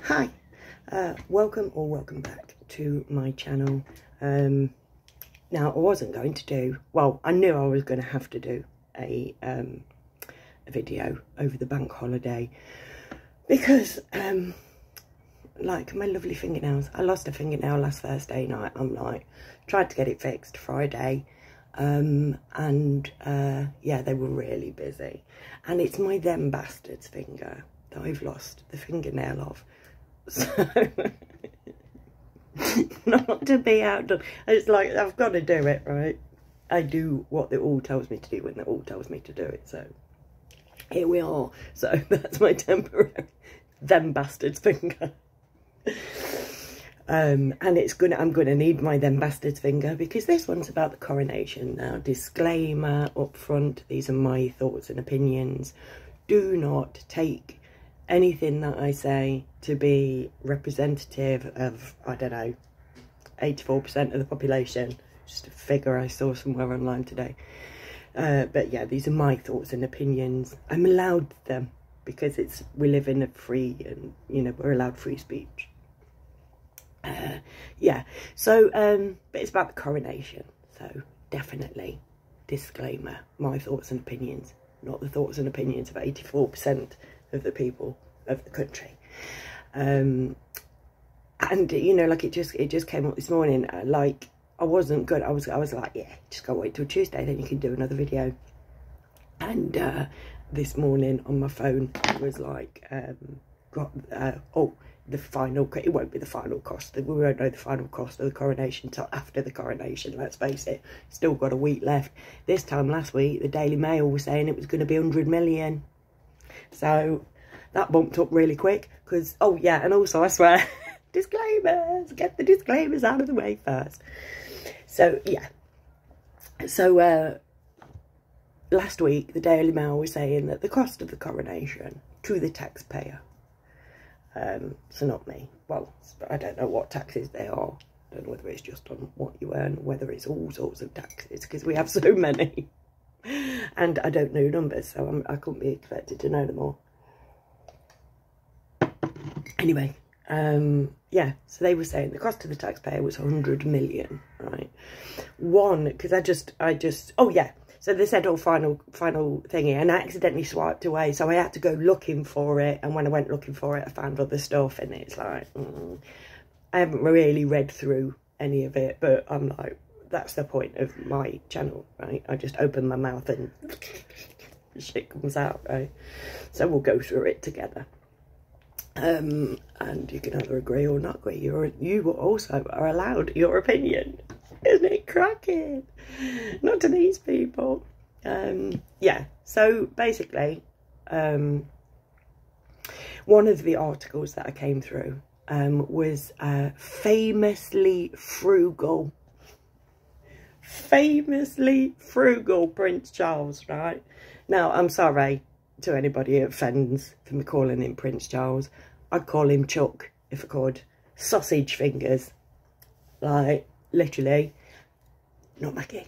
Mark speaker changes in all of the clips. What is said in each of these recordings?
Speaker 1: Hi, welcome back to my channel. Now I wasn't going to do, well, I knew I was going to have to do a video over the bank holiday because like my lovely fingernails, I lost a fingernail last Thursday night. I'm like, tried to get it fixed Friday, yeah, they were really busy, and it's my them bastards finger that I've lost the fingernail of. So not to be outdone, it's like I've got to do it, right? I do what the all tells me to do when the all tells me to do it, so here we are. So that's my temporary them bastards finger. And I'm gonna need my them bastards finger because this one's about the coronation. Now, disclaimer up front, these are my thoughts and opinions. Do not take anything that I say to be representative of, I don't know, 84% of the population. Just a figure I saw somewhere online today. But yeah, these are my thoughts and opinions. I'm allowed them because we live in a free, and you know, we're allowed free speech. Yeah, so but it's about the coronation, so definitely disclaimer, my thoughts and opinions, not the thoughts and opinions of 84% of the people of the country. And you know, like it just came up this morning, like I wasn't good. I was like, yeah, just go wait till Tuesday, then you can do another video. And this morning on my phone it was like oh, the final, it won't be the final cost, we won't know the final cost of the coronation until after the coronation, let's face it. Still got a week left. This time last week the Daily Mail was saying it was going to be 100 million, so that bumped up really quick because, oh yeah, and also I swear, disclaimers, get the disclaimers out of the way first. So yeah, so last week the Daily Mail was saying that the cost of the coronation to the taxpayer, so not me, well, I don't know what taxes they are, I don't know whether it's just on what you earn or whether it's all sorts of taxes, because we have so many and I don't know numbers, so I couldn't be expected to know them all. Anyway, yeah, so they were saying the cost to the taxpayer was 100 million, right? One, because I just, oh yeah, so they said, oh, final thingy, and I accidentally swiped away, so I had to go looking for it, and when I went looking for it, I found other stuff, and it's like, I haven't really read through any of it, but I'm like, that's the point of my channel, right? I just open my mouth and shit comes out, right? So we'll go through it together. And you can either agree or not agree. You also are allowed your opinion. Isn't it cracking? Not to these people. Yeah, so basically, one of the articles that I came through was famously frugal Prince Charles, right? Now, I'm sorry to anybody who offends for me calling him Prince Charles. I'd call him Chuck if I could. Sausage fingers. Like, literally, not my king.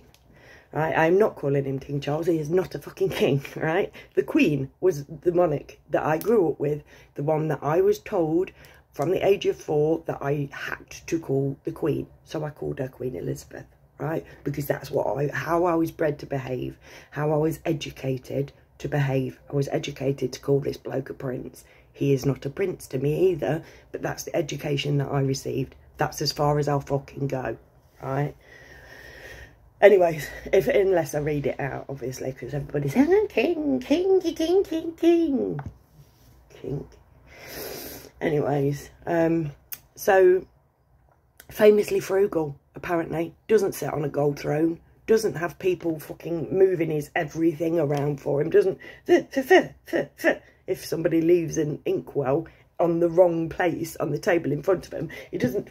Speaker 1: Right? I'm not calling him King Charles. He is not a fucking king, right? The Queen was the monarch that I grew up with. The one that I was told from the age of 4 that I had to call the Queen. So I called her Queen Elizabeth, right? Because that's how I was bred to behave. How I was educated to behave. I was educated to call this bloke a prince. He is not a prince to me either, but that's the education that I received. That's as far as I'll fucking go, right? Anyways, unless I read it out, obviously, because everybody's saying, king. Anyways, so famously frugal, apparently, doesn't sit on a gold throne, doesn't have people fucking moving his everything around for him, doesn't, if somebody leaves an inkwell on the wrong place on the table in front of him, he doesn't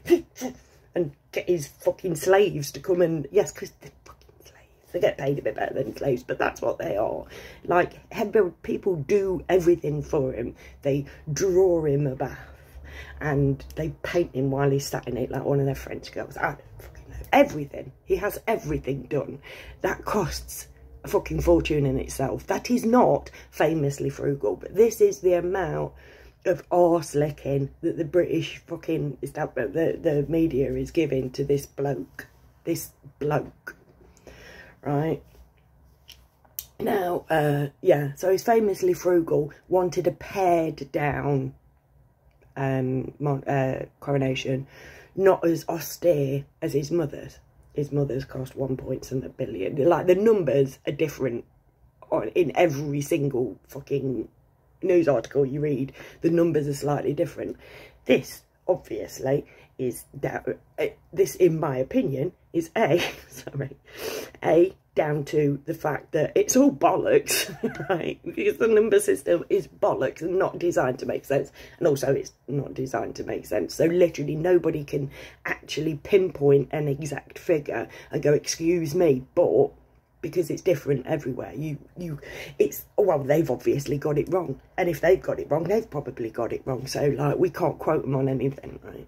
Speaker 1: and get his fucking slaves to come and, yes, because they're fucking slaves, they get paid a bit better than slaves, but that's what they are. Like, people do everything for him. They draw him a bath and they paint him while he's sat in it like one of their French girls. I don't fucking know. Everything. He has everything done. That costs a fucking fortune in itself. That is not famously frugal, but this is the amount of arse licking that the British fucking the media is giving to this bloke, right? Now, yeah, so he's famously frugal, wanted a pared down coronation, not as austere as his mother's. His mother's cost 1.7 billion. Like, the numbers are different in every single fucking news article you read. The numbers are slightly different. This, obviously, is down, this, in my opinion, is down to the fact that it's all bollocks, right? Because the number system is bollocks and not designed to make sense. And also it's not designed to make sense. So literally nobody can actually pinpoint an exact figure and go, excuse me, but because it's different everywhere. Well, they've obviously got it wrong. And if they've got it wrong, they've probably got it wrong. So, like, we can't quote them on anything, right?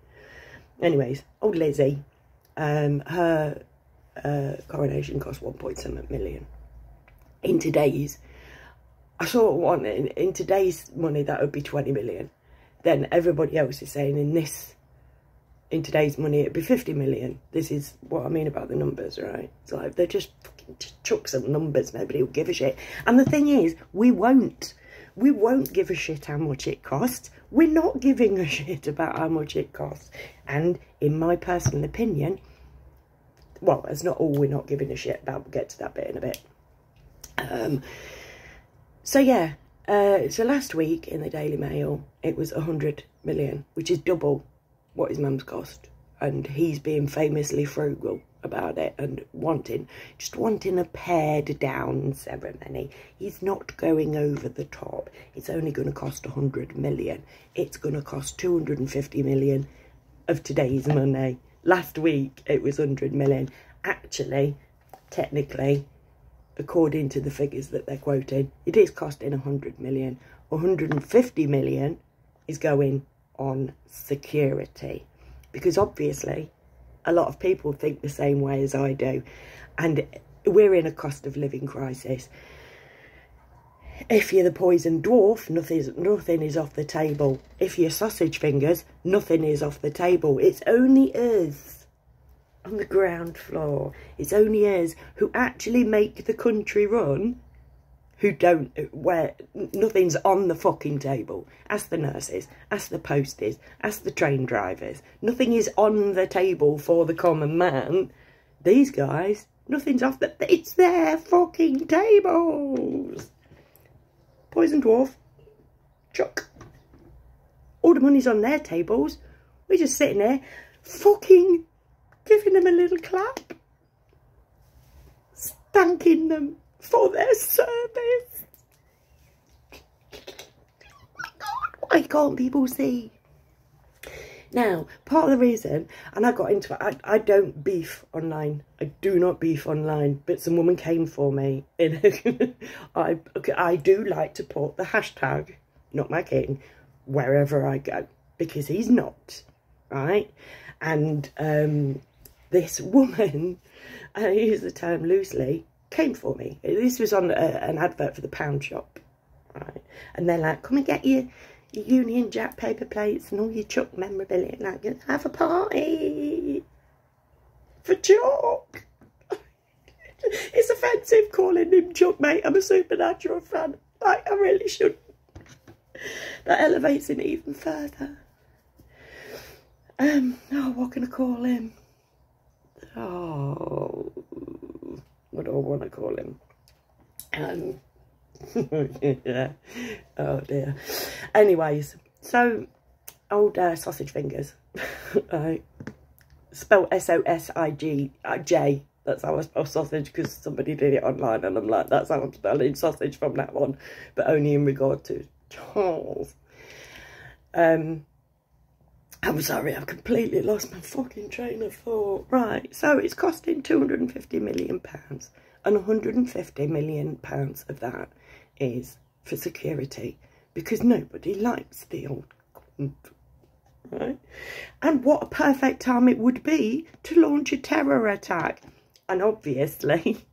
Speaker 1: Anyways, old Lizzie, her coronation cost 1.7 million. In today's, I saw one, in today's money, that would be 20 million. Then everybody else is saying in today's money, it'd be 50 million. This is what I mean about the numbers, right? It's like, they're just fucking chuck some numbers, nobody will give a shit. And the thing is, we won't give a shit how much it costs. We're not giving a shit about how much it costs. And in my personal opinion, well, that's not all we're not giving a shit about. We'll get to that bit in a bit. So yeah, so last week in the Daily Mail, it was 100 million, which is double what his mum's cost. And he's being famously frugal about it and just wanting a pared down ceremony. He's not going over the top. It's only going to cost 100 million. It's going to cost 250 million of today's money. Last week, it was 100 million. Actually, technically, according to the figures that they're quoting, it is costing 100 million. 150 million is going on security. Because obviously, a lot of people think the same way as I do. And we're in a cost of living crisis. If you're the poison dwarf, nothing is off the table. If you're sausage fingers, nothing is off the table. It's only us on the ground floor. It's only us who actually make the country run, where nothing's on the fucking table. Ask the nurses, ask the posties, ask the train drivers. Nothing is on the table for the common man. These guys, nothing's off it's their fucking tables. Poison dwarf, chuck. All the money's on their tables. We're just sitting there, fucking giving them a little clap, thanking them for their service. Why can't people see? Now, part of the reason, and I got into it, I don't beef online. I do not beef online, but some woman came for me. I do like to put the hashtag, not my king, wherever I go, because he's not, right? And this woman, and I use the term loosely, came for me. This was on an advert for the pound shop, right? And they're like, come and get your Union Jack paper plates and all your Chuck memorabilia, like, have a party for Chuck. It's offensive calling him Chuck, mate. I'm a Supernatural fan. Like, I really shouldn't. That elevates it even further. Oh, what can I call him? Oh, what do I want to call him? Yeah. Oh dear. Anyways, so old sausage fingers, right? Spelled S-O-S-I-G-J. That's how I spell sausage, because somebody did it online, and I'm like, that's how I'm spelling sausage from now on, but only in regard to Charles. I'm sorry, I've completely lost my fucking train of thought. Right, so it's costing £250 million, and £150 million of that is for security, because nobody likes the old cunt, right? And what a perfect time it would be to launch a terror attack. And obviously,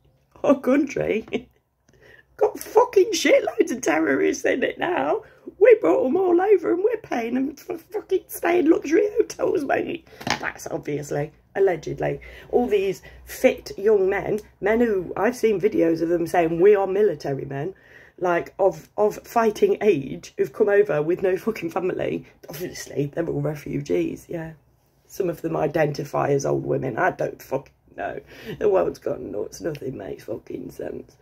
Speaker 1: our country got fucking shitloads of terrorists in it now. We brought them all over and we're paying them for fucking stay in luxury hotels, mate. That's obviously, allegedly, all these fit young men who, I've seen videos of them saying we are military men, like of fighting age, who've come over with no fucking family. Obviously, they're all refugees, yeah. Some of them identify as old women. I don't fucking know. The world's gone nuts. Nothing makes fucking sense.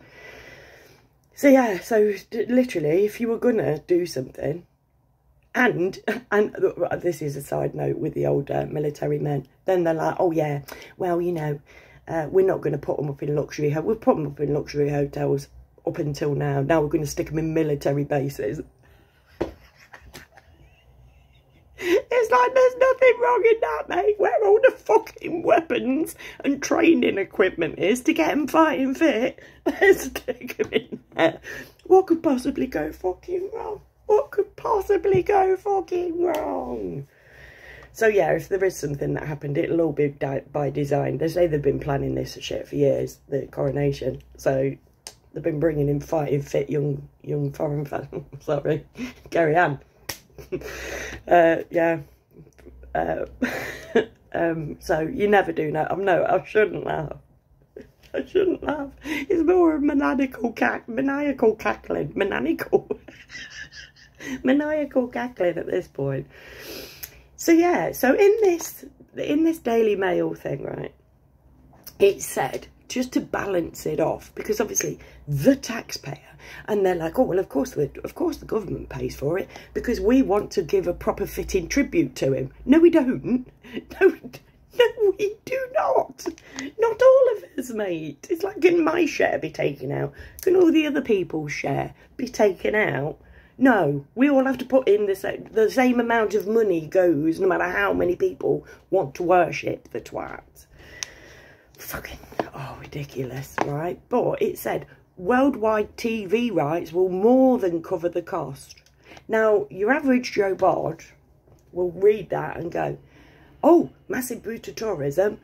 Speaker 1: So yeah, so literally, if you were gonna do something, and this is a side note with the old military men, then they're like, oh yeah, well, you know, we're not going to put them up in luxury. We've put them up in luxury hotels up until now. Now we're going to stick them in military bases. It's like there's nothing wrong in that, mate. Where all the fucking weapons and training equipment is to get them fighting fit, let's stick them in there. What could possibly go fucking wrong? What could possibly go fucking wrong? So yeah, if there is something that happened, it'll all be by design. They say they've been planning this shit for years, the coronation. So they've been bringing in fighting fit young foreign fans. Sorry, carry on. Yeah. So you never do know. No, I shouldn't laugh. I shouldn't laugh. It's more of maniacal cackling, maniacal cackling at this point. So yeah, so in this Daily Mail thing, right, it said, just to balance it off, because obviously the taxpayer, and they're like, oh well, of course the government pays for it because we want to give a proper fitting tribute to him. No, we don't. No, we do not. Not all of us, mate. It's like, can my share be taken out? Can all the other people's share be taken out? No, we all have to put in the same amount of money goes, no matter how many people want to worship the twat. Fucking, oh, ridiculous, right? But it said, worldwide TV rights will more than cover the cost. Now, your average Joe Bod will read that and go, oh, massive boost to tourism,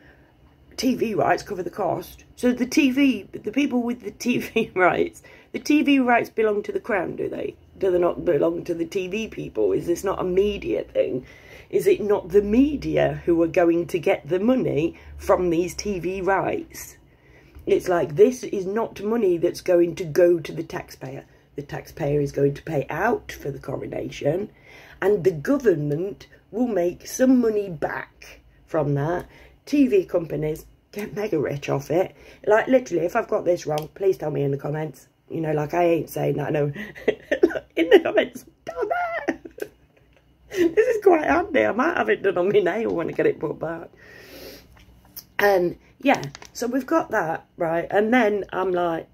Speaker 1: TV rights cover the cost. So the people with the TV rights belong to the Crown, do they? Do they not belong to the TV people? Is this not a media thing? Is it not the media who are going to get the money from these TV rights? It's like, this is not money that's going to go to the taxpayer. The taxpayer is going to pay out for the coronation, and the government will make some money back from that. TV companies get mega rich off it. Like, literally, if I've got this wrong, please tell me in the comments. You know, like, I ain't saying that, no. In the comments, damn it. This is quite handy. I might have it done on my nail when I get it put back. Yeah, so we've got that, right? And then I'm like,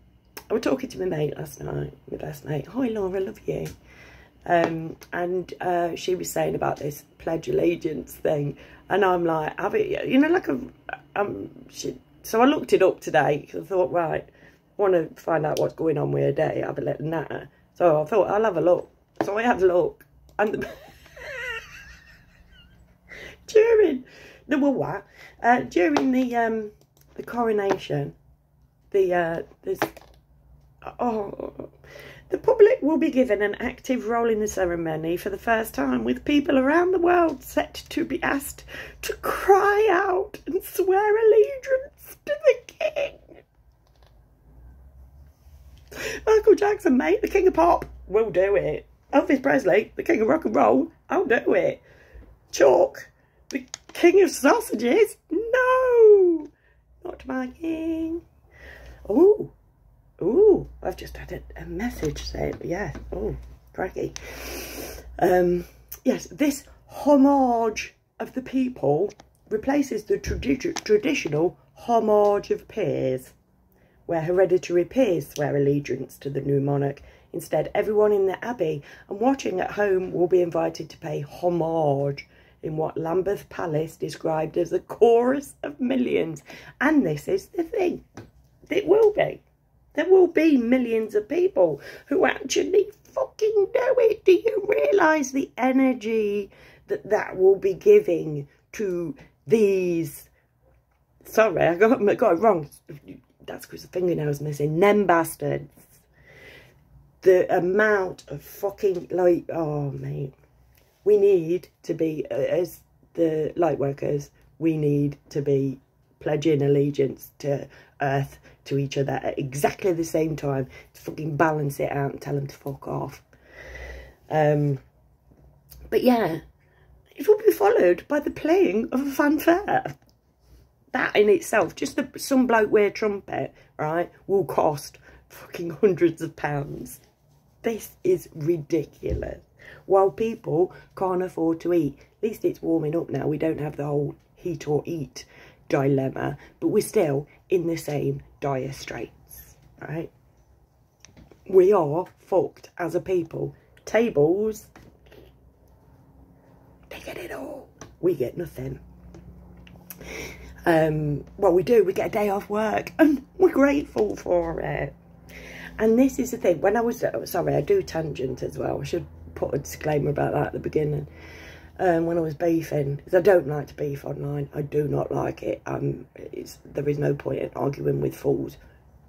Speaker 1: I was talking to my mate last night, my best mate. Hi, Laura, love you. And she was saying about this Pledge Allegiance thing. And I'm like, have it, you know, like, so I looked it up today because I thought, right, I want to find out what's going on with her day, have a little natter. So I thought, I'll have a look. So I had a look. And during the coronation, the public will be given an active role in the ceremony for the first time, with people around the world set to be asked to cry out and swear allegiance to the king. Michael Jackson, mate, the king of pop, will do it. Elvis Presley, the king of rock and roll, I'll do it. Chalk, the king of sausages, no, not my king. Ooh, I've just had a message saying, yeah, oh, crikey. Yes, this homage of the people replaces the traditional homage of peers, where hereditary peers swear allegiance to the new monarch. Instead, everyone in the abbey and watching at home will be invited to pay homage in what Lambeth Palace described as a chorus of millions. And this is the thing, it will be. There will be millions of people who actually fucking do it. Do you realise the energy that will be giving to these... Sorry, I got it wrong. That's because the fingernail's missing. Them bastards. the amount of fucking, like, oh, mate. We need to be, as the light workers, we need to be pledging allegiance to Earth, to each other at exactly the same time, to fucking balance it out and tell them to fuck off. But yeah, it will be followed by the playing of a fanfare. That in itself, just some bloke with a trumpet, right, will cost fucking hundreds of pounds. This is ridiculous. While people can't afford to eat. At least it's warming up now. We don't have the whole heat or eat dilemma. But we're still in the same dire straits, right? We are fucked as a people. Tables, they get it all. We get nothing. Well, we do. We get a day off work. And we're grateful for it. And this is the thing. When I was... sorry, I do tangent as well. I should put a disclaimer about that at the beginning. When I was beefing, because I don't like to beef online. I do not like it. There is no point in arguing with fools.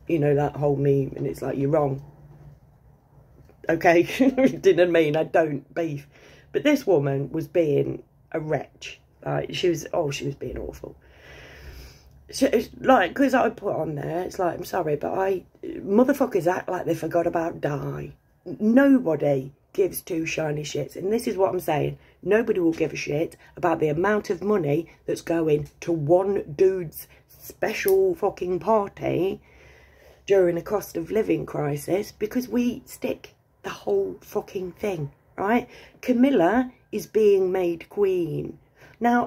Speaker 1: You know, that whole meme, and it's like, you're wrong. Okay? Didn't mean I don't beef. But this woman was being a wretch. Like, she was being awful. So it's like, because I put on there, it's like, I'm sorry, but motherfuckers act like they forgot about Di. Nobody gives two shiny shits. And this is what I'm saying. Nobody will give a shit about the amount of money that's going to one dude's special fucking party during a cost of living crisis, because we stick the whole fucking thing, right? Camilla is being made queen. Now,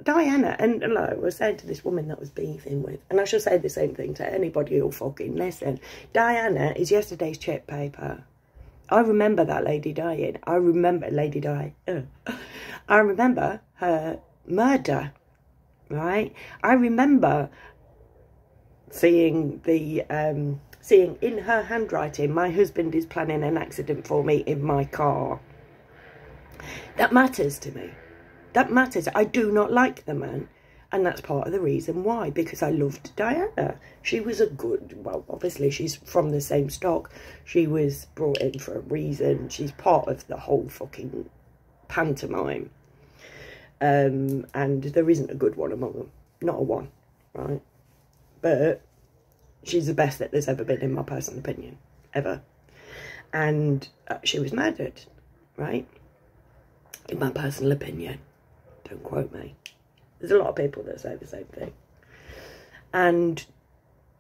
Speaker 1: Diana, and I was saying to this woman that I was beefing with, and I shall say the same thing to anybody who'll fucking listen. Diana is yesterday's chip paper. I remember that lady dying. I remember Lady Di. I remember her murder, right? I remember seeing seeing in her handwriting, my husband is planning an accident for me in my car. That matters to me. That matters. I do not like the man. And that's part of the reason why. Because I loved Diana. She was a good... Well, obviously, she's from the same stock. She was brought in for a reason. She's part of the whole fucking pantomime. And there isn't a good one among them. Not a one, right? But she's the best that there's ever been, in my personal opinion. Ever. And she was murdered, right? In my personal opinion. Don't quote me. There's a lot of people that say the same thing. And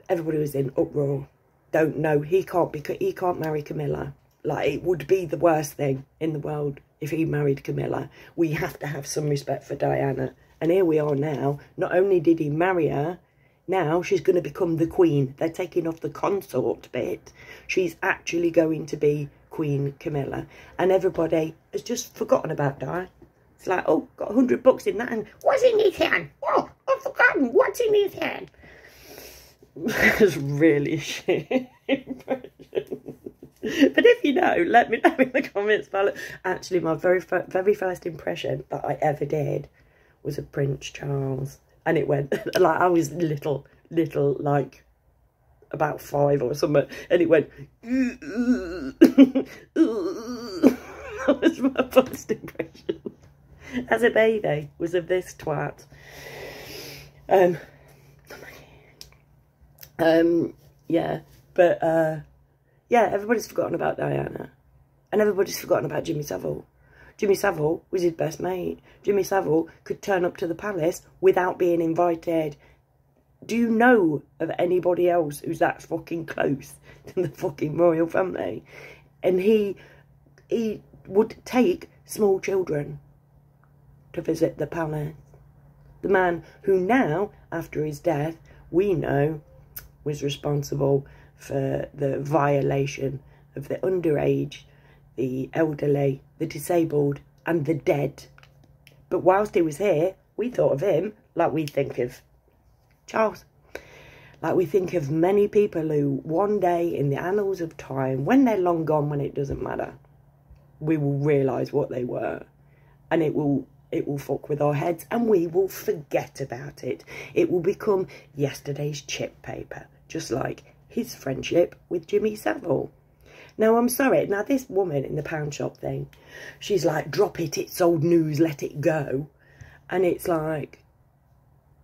Speaker 1: everybody was in uproar. Don't know. He can't marry Camilla. Like, it would be the worst thing in the world if he married Camilla. We have to have some respect for Diana. And here we are now. Not only did he marry her, now she's going to become the queen. They're taking off the consort bit. She's actually going to be Queen Camilla. And everybody has just forgotten about Di. It's like, oh, got 100 bucks in that, and what's in his hand? Oh, I've forgotten what's in his hand. That's really shit impression. But if you know, let me know in the comments below. Actually, my very first impression that I ever did was of Prince Charles. And it went, like, I was little, like, about 5 or something. And it went, that was my first impression. As a baby, was of this twat. Yeah, but, yeah, everybody's forgotten about Diana. And everybody's forgotten about Jimmy Savile. Jimmy Savile was his best mate. Jimmy Savile could turn up to the palace without being invited. Do you know of anybody else who's that fucking close to the fucking royal family? And he would take small children to visit the palace. The man who now, after his death, we know was responsible for the violation of the underage, the elderly, the disabled and the dead. But whilst he was here, we thought of him like we think of Charles. Like we think of many people who one day in the annals of time, when they're long gone, when it doesn't matter, we will realise what they were. And it will fuck with our heads and we will forget about it. It will become yesterday's chip paper, just like his friendship with Jimmy Savile. Now, I'm sorry. Now, this woman in the pound shop thing, she's like, drop it, it's old news, let it go. And it's like,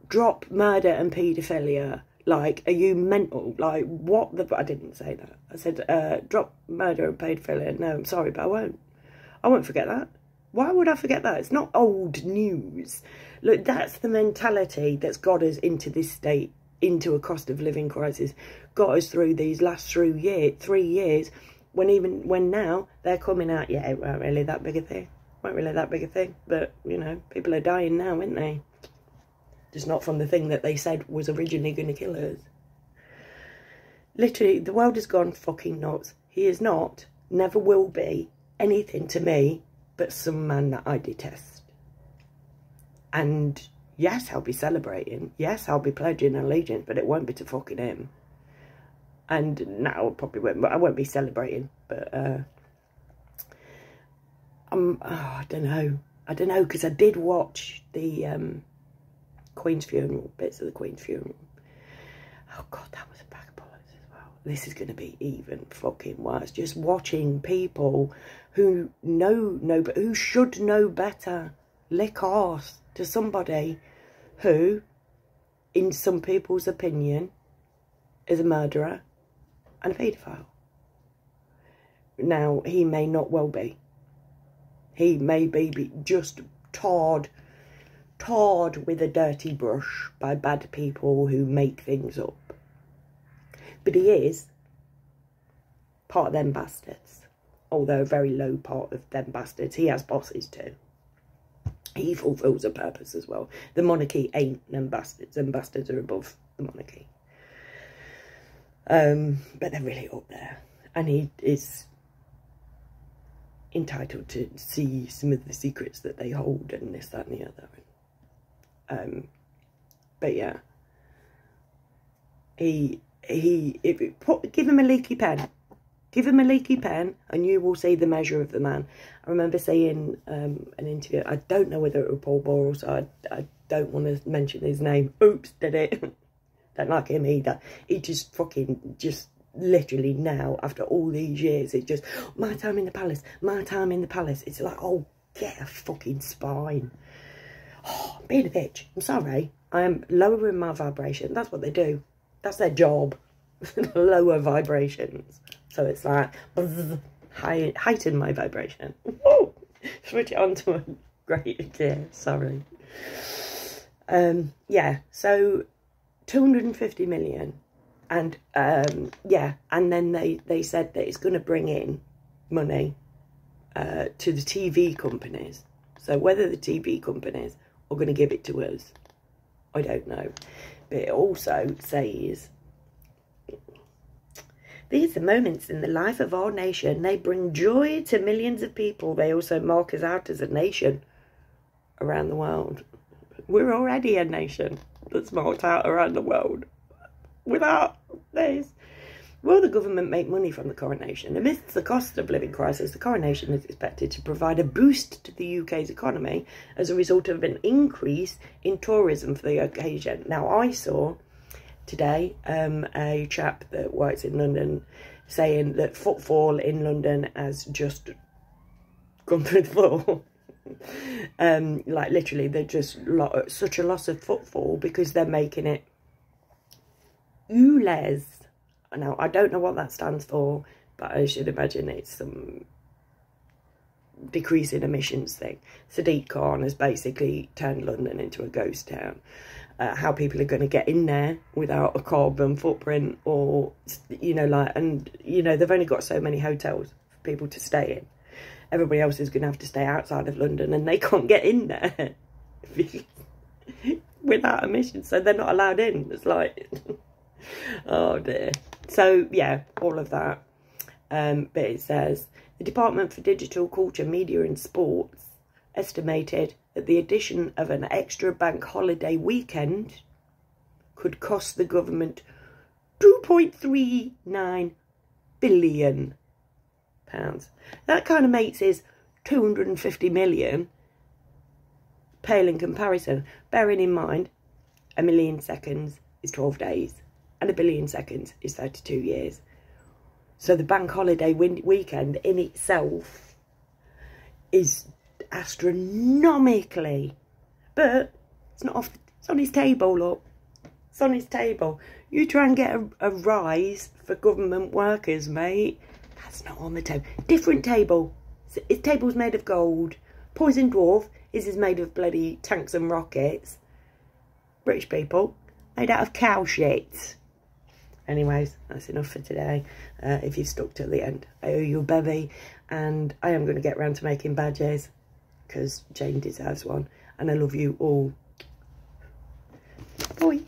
Speaker 1: drop murder and paedophilia. Like, are you mental? Like, what the... I didn't say that. I said, drop murder and paedophilia. No, I'm sorry, but I won't. I won't forget that. Why would I forget that? It's not old news. Look, that's the mentality that's got us into this state, into a cost of living crisis, got us through these last 3 years, when now they're coming out, yeah, it weren't really that big a thing. Weren't really that big a thing. But, you know, people are dying now, aren't they? Just not from the thing that they said was originally going to kill us. Literally, the world has gone fucking nuts. He is not, never will be, anything to me but some man that I detest. And yes, I'll be celebrating. Yes, I'll be pledging allegiance, but it won't be to fucking him. And no, I probably won't. But I won't be celebrating. But I don't know. I don't know, because I did watch the Queen's funeral, bits of the Queen's funeral. Oh God, that was a bag of bollocks as well. This is going to be even fucking worse. Just watching people who but who should know better lick arse to somebody who, in some people's opinion, is a murderer and a paedophile. Now, he may not well be. He may be just tarred with a dirty brush by bad people who make things up. But he is part of them bastards. Although a very low part of them bastards. He has bosses too. He fulfills a purpose as well. The monarchy ain't them bastards. Them bastards are above the monarchy. But they're really up there. And he is entitled to see some of the secrets that they hold and this, that and the other. But yeah. Give him a leaky pen. Give him a leaky pen and you will see the measure of the man. I remember seeing an interview. I don't know whether it was Paul Boral, so I don't want to mention his name. Oops, did it? Don't like him either. He just fucking, just literally now, after all these years, it's just, my time in the palace, my time in the palace. It's like, oh, get a fucking spine. Oh, I'm being a bitch. I'm sorry. I am lowering my vibration. That's what they do. That's their job. Lower vibrations. So it's like, heighten my vibration. Whoa! Switch it on to a great gear. Sorry. Yeah, so 250 million. And, yeah, and then they said that it's going to bring in money to the TV companies. So whether the TV companies are going to give it to us, I don't know. But it also says, these are moments in the life of our nation. They bring joy to millions of people. They also mark us out as a nation around the world. We're already a nation that's marked out around the world. Without this, will the government make money from the coronation? Amidst the cost of living crisis, the coronation is expected to provide a boost to the UK's economy as a result of an increase in tourism for the occasion. Now, I saw today a chap that works in London saying that footfall in London has just gone through the floor. Like literally, they're just such a loss of footfall because they're making it ULEZ. Now, I don't know what that stands for, but I should imagine it's some decrease in emissions thing. Sadiq Khan has basically turned London into a ghost town. How people are going to get in there without a carbon footprint, or, you know, like, and, you know, they've only got so many hotels for people to stay in. Everybody else is going to have to stay outside of London and they can't get in there without emissions, so they're not allowed in. It's like, oh dear. So, yeah, all of that. But it says, the Department for Digital, Culture, Media and Sports estimated that the addition of an extra bank holiday weekend could cost the government £2.39 billion. That kind of makes his 250 million pale in comparison, bearing in mind 1 million seconds is 12 days and 1 billion seconds is 32 years. So the bank holiday weekend in itself is astronomically, but it's not off. It's on his table, look. It's on his table. You try and get a rise for government workers, mate. That's not on the table. Different table. His table's made of gold. Poison Dwarf is made of bloody tanks and rockets. British people made out of cow shit. Anyways, that's enough for today. If you've stuck till the end, I owe you a bevy, and I am going to get round to making badges because Jane deserves one, and I love you all. Bye.